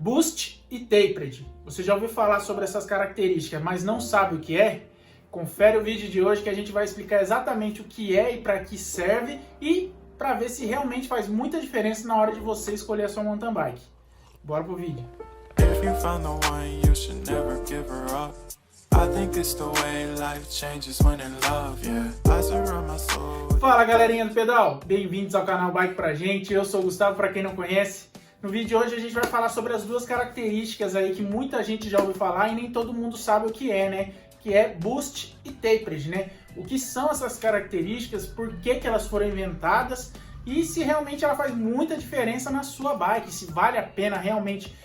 Boost e Tapered. Você já ouviu falar sobre essas características, mas não sabe o que é? Confere o vídeo de hoje que a gente vai explicar exatamente o que é e para que serve e para ver se realmente faz muita diferença na hora de você escolher a sua mountain bike. Bora pro vídeo. If you found the one, you should never give her up. I think it's the way life changes when in love, yeah. I surround my soul. Fala galerinha do pedal, bem-vindos ao canal Bike Pra Gente. Eu sou o Gustavo, para quem não conhece. No vídeo de hoje a gente vai falar sobre as duas características aí que muita gente já ouviu falar e nem todo mundo sabe o que é, né? Que é Boost e Tapered, né? O que são essas características, por que elas foram inventadas e se realmente ela faz muita diferença na sua bike, se vale a pena realmente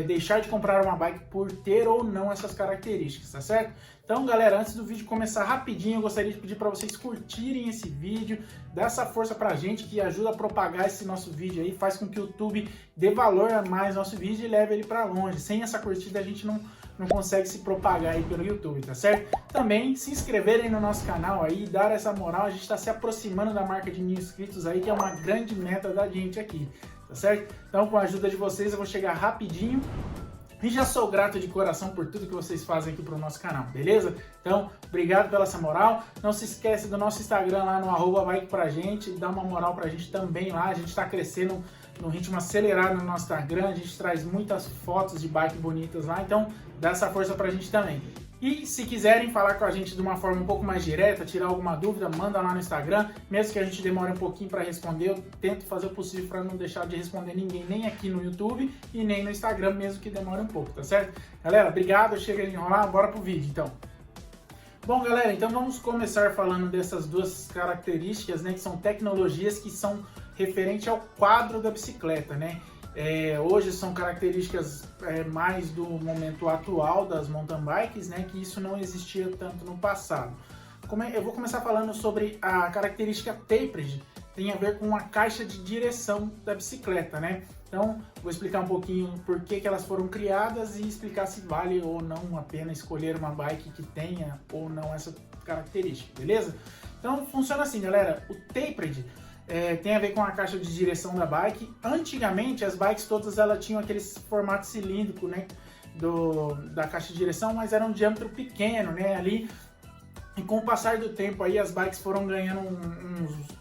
deixar de comprar uma bike por ter ou não essas características, tá certo? Então galera, antes do vídeo começar rapidinho, eu gostaria de pedir para vocês curtirem esse vídeo, dar essa força pra gente que ajuda a propagar esse nosso vídeo aí, faz com que o YouTube dê valor a mais nosso vídeo e leve ele para longe. Sem essa curtida a gente não consegue se propagar aí pelo YouTube, tá certo? Também se inscreverem no nosso canal aí, dar essa moral, a gente está se aproximando da marca de 1000 inscritos aí, que é uma grande meta da gente aqui, tá certo? Então com a ajuda de vocês eu vou chegar rapidinho e já sou grato de coração por tudo que vocês fazem aqui pro nosso canal, beleza? Então, obrigado pela essa moral. Não se esquece do nosso Instagram lá no @bikepragente, dá uma moral pra gente também lá, a gente tá crescendo no ritmo acelerado no nosso Instagram, a gente traz muitas fotos de bike bonitas lá, então dá essa força pra gente também. E se quiserem falar com a gente de uma forma um pouco mais direta, tirar alguma dúvida, manda lá no Instagram, mesmo que a gente demore um pouquinho para responder, eu tento fazer o possível para não deixar de responder ninguém, nem aqui no YouTube e nem no Instagram, mesmo que demore um pouco, tá certo? Galera, obrigado, chega de enrolar, bora pro vídeo então. Bom galera, então vamos começar falando dessas duas características, né, que são tecnologias que são referentes ao quadro da bicicleta, né? Hoje são características mais do momento atual das mountain bikes, né, que isso não existia tanto no passado. Eu vou começar falando sobre a característica Tapered, tem a ver com a caixa de direção da bicicleta, né? Então, vou explicar um pouquinho por que elas foram criadas e explicar se vale ou não a pena escolher uma bike que tenha ou não essa característica, beleza? Então, funciona assim, galera. O Tapered tem a ver com a caixa de direção da bike. Antigamente, as bikes todas elas tinham aquele formato cilíndrico, né, da caixa de direção, mas era um diâmetro pequeno, né, ali. E com o passar do tempo aí, as bikes foram ganhando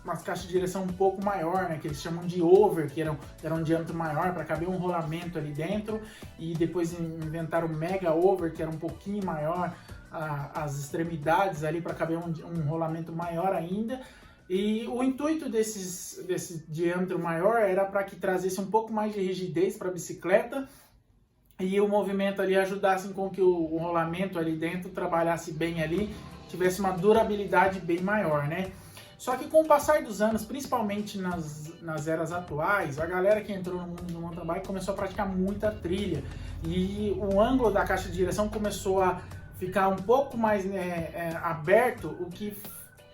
umas caixas de direção um pouco maior, né, que eles chamam de over, que era um diâmetro maior para caber um rolamento ali dentro. E depois inventaram o mega over, que era um pouquinho maior, as extremidades ali para caber um rolamento maior ainda. E o intuito desse diâmetro maior era para que trazesse um pouco mais de rigidez para a bicicleta e o movimento ali ajudasse com que o rolamento ali dentro trabalhasse bem ali, tivesse uma durabilidade bem maior, né? Só que com o passar dos anos, principalmente nas eras atuais, a galera que entrou no mundo do mountain bike começou a praticar muita trilha e o ângulo da caixa de direção começou a ficar um pouco mais aberto, o que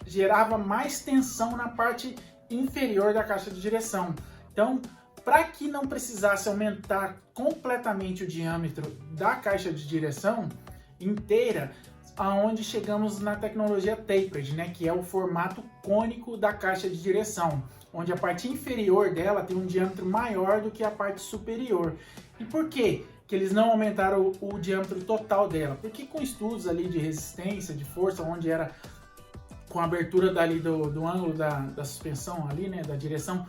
gerava mais tensão na parte inferior da caixa de direção. Então, para que não precisasse aumentar completamente o diâmetro da caixa de direção inteira, aonde chegamos na tecnologia Tapered, né, que é o formato cônico da caixa de direção, onde a parte inferior dela tem um diâmetro maior do que a parte superior. E por quê que eles não aumentaram o diâmetro total dela? Porque com estudos ali de resistência, de força, onde era com a abertura dali do ângulo da suspensão ali, né, da direção,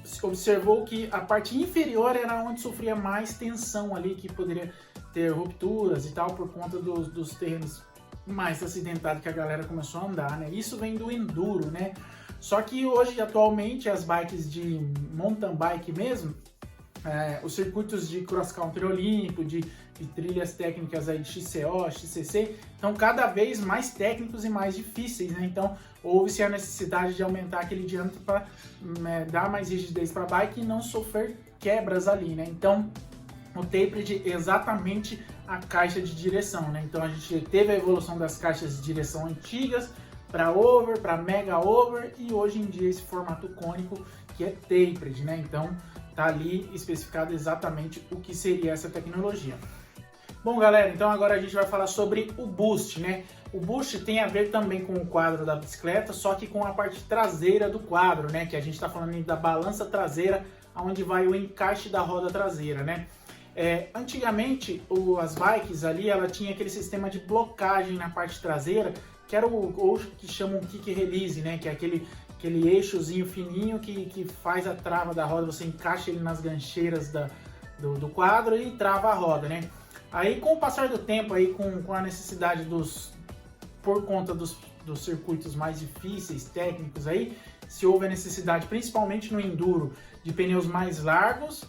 se observou que a parte inferior era onde sofria mais tensão ali, que poderia ter rupturas e tal, por conta dos terrenos mais acidentados que a galera começou a andar, né? Isso vem do enduro, né? Só que hoje, atualmente, as bikes de mountain bike mesmo, os circuitos de cross-country olímpico, de trilhas técnicas aí de XCO, XCC, estão cada vez mais técnicos e mais difíceis, né? Então, houve-se a necessidade de aumentar aquele diâmetro para dar mais rigidez para a bike e não sofrer quebras ali, né? Então, o Tapered é exatamente a caixa de direção, né? Então, a gente teve a evolução das caixas de direção antigas para over, para mega over e hoje em dia esse formato cônico que é Tapered, né? Então, tá ali especificado exatamente o que seria essa tecnologia. Bom, galera, então agora a gente vai falar sobre o Boost, né? O Boost tem a ver também com o quadro da bicicleta, só que com a parte traseira do quadro, né? Que a gente está falando da balança traseira, onde vai o encaixe da roda traseira, né? Antigamente, as bikes ali, ela tinha aquele sistema de blocagem na parte traseira, que era o que chamam kick release, né? Que é aquele eixozinho fininho que faz a trava da roda, você encaixa ele nas gancheiras do quadro e trava a roda, né? Aí, com o passar do tempo, aí, com a necessidade por conta dos circuitos mais difíceis, técnicos aí, se houve a necessidade, principalmente no enduro, de pneus mais largos.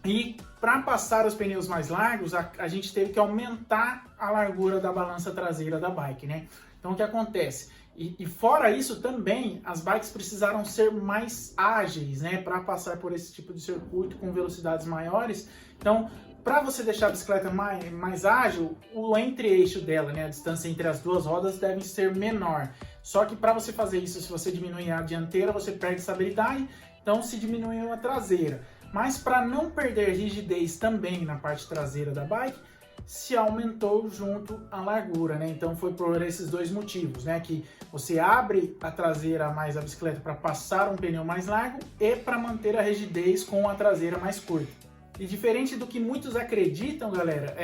E para passar os pneus mais largos, a gente teve que aumentar a largura da balança traseira da bike, né? Então o que acontece? E fora isso também, as bikes precisaram ser mais ágeis, né? Para passar por esse tipo de circuito com velocidades maiores. Então, para você deixar a bicicleta mais ágil, o entre-eixo dela, né? A distância entre as duas rodas deve ser menor. Só que para você fazer isso, se você diminuir a dianteira, você perde estabilidade, então se diminuiu a traseira. Mas para não perder rigidez também na parte traseira da bike, se aumentou junto a largura, né? Então foi por esses dois motivos, né? Que você abre a traseira mais a bicicleta para passar um pneu mais largo e para manter a rigidez com a traseira mais curta. E diferente do que muitos acreditam, galera,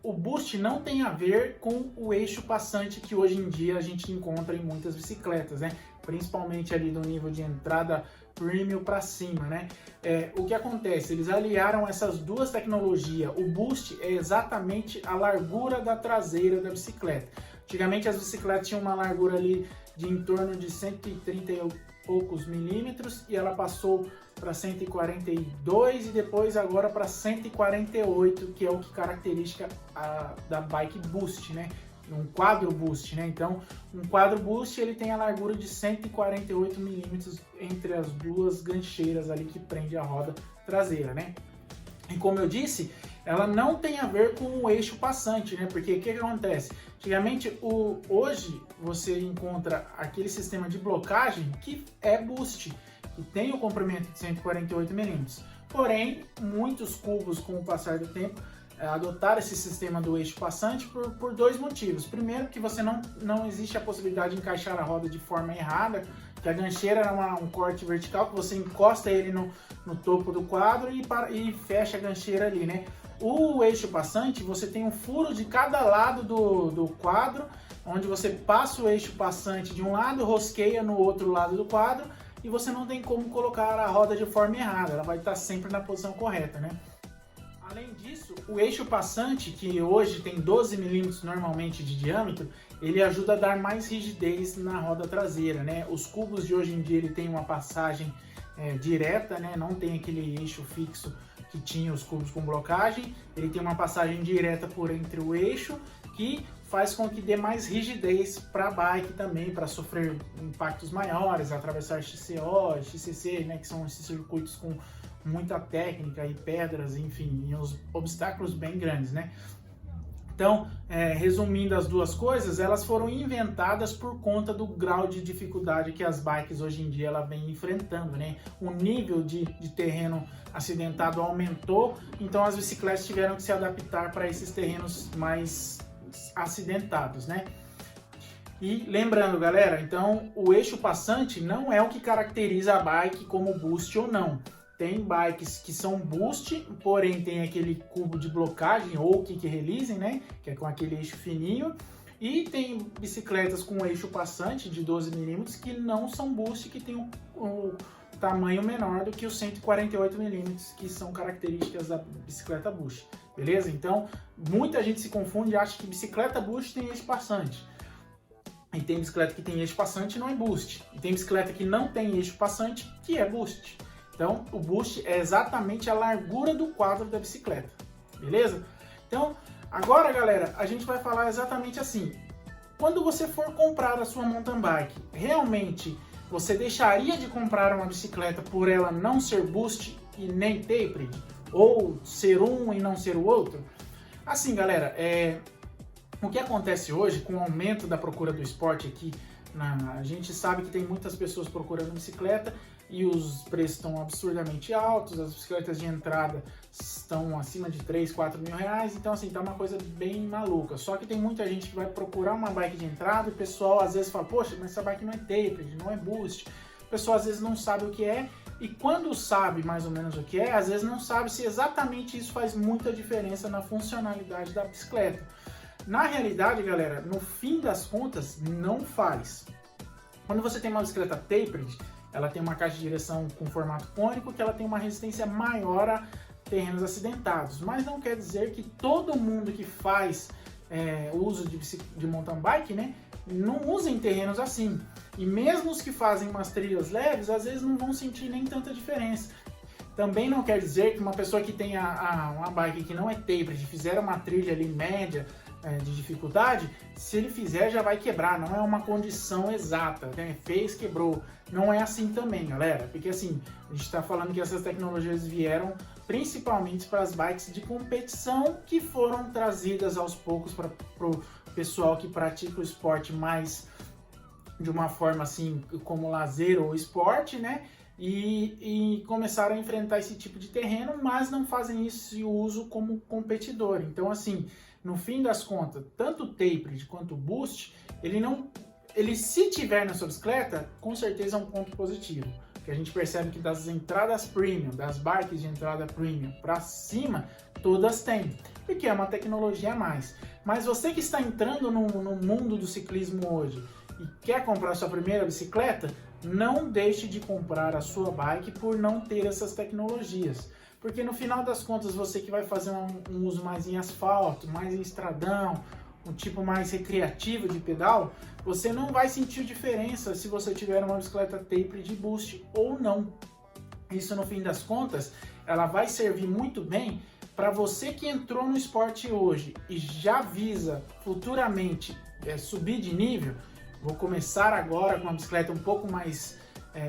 o boost não tem a ver com o eixo passante que hoje em dia a gente encontra em muitas bicicletas, né? Principalmente ali do nível de entrada premium para cima, né? O que acontece? Eles aliaram essas duas tecnologias. O boost é exatamente a largura da traseira da bicicleta. Antigamente as bicicletas tinham uma largura ali de em torno de 130 e poucos milímetros e ela passou para 142 e depois agora para 148, que é o que caracteriza da bike boost, né? Um quadro boost, né? Então, um quadro boost ele tem a largura de 148 milímetros entre as duas gancheiras ali que prende a roda traseira, né? E como eu disse, ela não tem a ver com o eixo passante, né? Porque o que acontece? Antigamente, hoje você encontra aquele sistema de blocagem que é boost, que tem o comprimento de 148 milímetros. Porém, muitos cubos, com o passar do tempo, adotaram esse sistema do eixo passante por dois motivos. Primeiro, que você não existe a possibilidade de encaixar a roda de forma errada, que a gancheira era um corte vertical, que você encosta ele no topo do quadro e fecha a gancheira ali, né? O eixo passante, você tem um furo de cada lado do quadro, onde você passa o eixo passante de um lado, rosqueia no outro lado do quadro, e você não tem como colocar a roda de forma errada, ela vai estar sempre na posição correta, né? Além disso, o eixo passante, que hoje tem 12 milímetros normalmente de diâmetro, ele ajuda a dar mais rigidez na roda traseira, né? Os cubos de hoje em dia ele tem uma passagem direta, né? Não tem aquele eixo fixo que tinha os cubos com blocagem, ele tem uma passagem direta por entre o eixo, que faz com que dê mais rigidez para a bike também, para sofrer impactos maiores, atravessar XCO, XCC, né? Que são esses circuitos com muita técnica e pedras, enfim, e uns obstáculos bem grandes, né? Então, resumindo as duas coisas, elas foram inventadas por conta do grau de dificuldade que as bikes hoje em dia ela vem enfrentando, né? O nível de terreno acidentado aumentou, então as bicicletas tiveram que se adaptar para esses terrenos mais acidentados, né? E lembrando, galera, então o eixo passante não é o que caracteriza a bike como boost ou não. Tem bikes que são boost, porém tem aquele cubo de blocagem ou kick release, né? Que é com aquele eixo fininho. E tem bicicletas com eixo passante de 12 milímetros que não são boost, que tem um tamanho menor do que os 148 milímetros, que são características da bicicleta boost. Beleza? Então, muita gente se confunde e acha que bicicleta boost tem eixo passante. E tem bicicleta que tem eixo passante e não é boost. E tem bicicleta que não tem eixo passante, que é boost. Então, o boost é exatamente a largura do quadro da bicicleta, beleza? Então, agora, galera, a gente vai falar exatamente assim. Quando você for comprar a sua mountain bike, realmente você deixaria de comprar uma bicicleta por ela não ser boost e nem tapered? Ou ser um e não ser o outro? Assim, galera, o que acontece hoje com o aumento da procura do esporte aqui, a gente sabe que tem muitas pessoas procurando bicicleta e os preços estão absurdamente altos, as bicicletas de entrada estão acima de 3, 4 mil reais, então assim, tá uma coisa bem maluca. Só que tem muita gente que vai procurar uma bike de entrada e o pessoal às vezes fala, poxa, mas essa bike não é tapered, não é boost. O pessoal às vezes não sabe o que é e quando sabe mais ou menos o que é, às vezes não sabe se exatamente isso faz muita diferença na funcionalidade da bicicleta. Na realidade, galera, no fim das contas, não faz. Quando você tem uma bicicleta tapered, ela tem uma caixa de direção com formato cônico, que ela tem uma resistência maior a terrenos acidentados, mas não quer dizer que todo mundo que faz uso de mountain bike, né, não usa em terrenos assim. E mesmo os que fazem umas trilhas leves, às vezes não vão sentir nem tanta diferença. Também não quer dizer que uma pessoa que tem uma bike que não é tapered, fizer uma trilha ali média de dificuldade, se ele fizer já vai quebrar, não é uma condição exata, né? Fez, quebrou. Não é assim também, galera, porque assim, a gente está falando que essas tecnologias vieram principalmente para as bikes de competição, que foram trazidas aos poucos para o pessoal que pratica o esporte mais de uma forma assim como lazer ou esporte, né? E começaram a enfrentar esse tipo de terreno, mas não fazem esse uso como competidor. Então, assim, no fim das contas, tanto o tapered quanto o boost, ele se tiver na sua bicicleta, com certeza é um ponto positivo. Porque a gente percebe que das entradas premium, das bikes de entrada premium para cima, todas têm, porque é uma tecnologia a mais. Mas você que está entrando no mundo do ciclismo hoje e quer comprar sua primeira bicicleta, não deixe de comprar a sua bike por não ter essas tecnologias. Porque no final das contas, você que vai fazer um uso mais em asfalto, mais em estradão, um tipo mais recreativo de pedal, você não vai sentir diferença se você tiver uma bicicleta tapered de boost ou não. Isso, no fim das contas, ela vai servir muito bem para você que entrou no esporte hoje e já visa futuramente subir de nível. Vou começar agora com uma bicicleta um pouco mais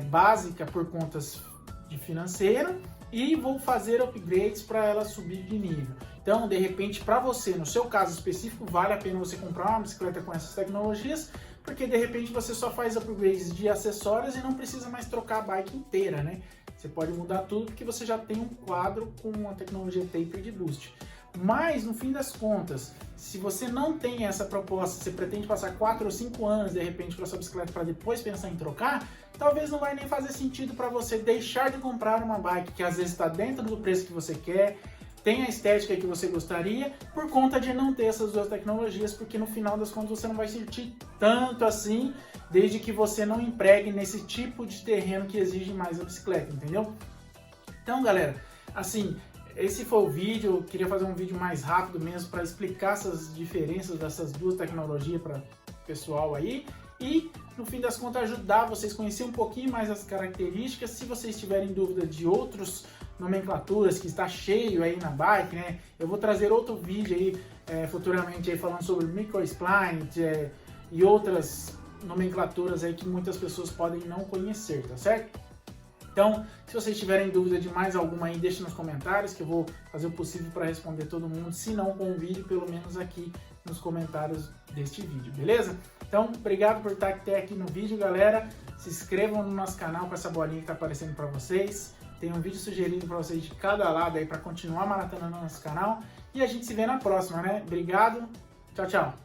básica por contas de financeiro e vou fazer upgrades para ela subir de nível. Então, de repente, para você, no seu caso específico, vale a pena você comprar uma bicicleta com essas tecnologias, porque de repente você só faz upgrades de acessórios e não precisa mais trocar a bike inteira, né? Você pode mudar tudo porque você já tem um quadro com a tecnologia tapered de boost. Mas, no fim das contas, se você não tem essa proposta, você pretende passar 4 ou 5 anos, de repente, com a sua bicicleta para depois pensar em trocar, talvez não vai nem fazer sentido para você deixar de comprar uma bike que às vezes está dentro do preço que você quer, tem a estética que você gostaria, por conta de não ter essas duas tecnologias, porque no final das contas você não vai sentir tanto assim, desde que você não empregue nesse tipo de terreno que exige mais a bicicleta, entendeu? Então, galera, assim, esse foi o vídeo. Eu queria fazer um vídeo mais rápido mesmo para explicar essas diferenças dessas duas tecnologias para o pessoal aí e, no fim das contas, ajudar vocês a conhecer um pouquinho mais as características. Se vocês tiverem dúvida de outros nomenclaturas que está cheio aí na bike, né? Eu vou trazer outro vídeo aí futuramente aí falando sobre microspline e outras nomenclaturas aí que muitas pessoas podem não conhecer, tá certo? Então, se vocês tiverem dúvida de mais alguma aí, deixe nos comentários que eu vou fazer o possível para responder todo mundo, se não com o vídeo, pelo menos aqui nos comentários deste vídeo, beleza? Então, obrigado por estar até aqui no vídeo, galera. Se inscrevam no nosso canal com essa bolinha que está aparecendo para vocês. Tem um vídeo sugerido para vocês de cada lado aí para continuar maratonando no nosso canal. E a gente se vê na próxima, né? Obrigado, tchau, tchau!